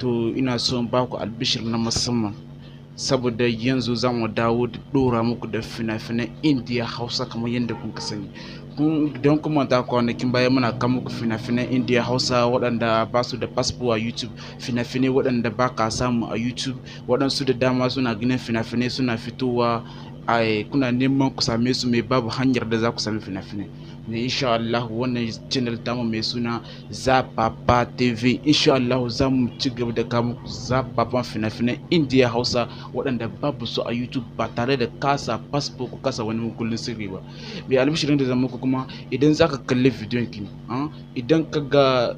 to ina son ba ku albishir na musamman saboda yanzu za mu dawo da dora muku da fina-finan indiya hausa kamar yadda kun sani. Don kuma ta kwanakin baya muna kan muku fina-finan indiya hausa waɗanda ba su da fasfo a youtube, fina-finai waɗanda ba ka samu a youtube. Waɗansu da dama suna ganin fina-finai suna fitowa kuna neman ku same su mai babu hanyar da za ku sami fina-finai ne. Insha Allah wannan channel tamu mai suna Zapapa TV, insha Allah za mu ci gaba da kawo muku zapapan fina-finan indiya hausa waɗanda babu su a youtube ba tare da kasa fasfo ko kasa wani mukullin sirri ba. Mai albishirin da zan muku kuma, idan za ka kalli bidiyon ki, idan ka ga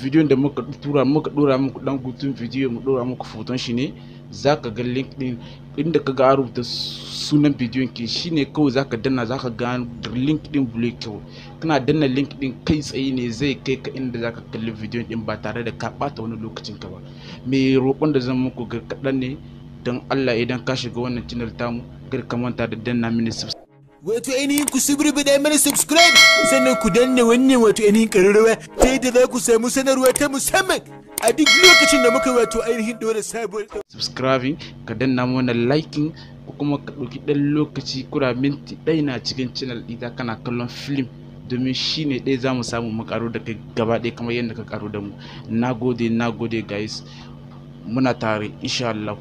bidiyon da muka dora muku dan gutun bidiyo mu dora muku foton shi ne, za ka ga link din inda ka ga rubuta sunan bidiyon ki shine kawai za ka danna, za ka ga link din blue kawai. Kana danna link din kai tsaye ne zai kai ka inda za ka kalli bidiyon din ba tare da ka bata wani lokacin ka ba. Me roƙon da zan muku ga kaɗan ne, don Allah idan ka shiga wannan channel tamu kar ka manta da danna mini subscribe. Wato ainihin ku da mana subscribe, sannan ku danna wannan wato ainihin ƙararrawa ta yadda za ku samu sanarwa ta musamman a duk lokacin da muka wato ainihin ɗora sabuwar subscribing, ka danna mana liking, ko kuma ka ɗauki ɗan lokaci kura minti ɗaya na cikin channel ɗita kana kallon film, domin shi ne ɗaya za mu samu mu ƙaru da kai gaba ɗaya kamar yadda ka ƙaru da mu. Na gode guys, muna tare insha Allah.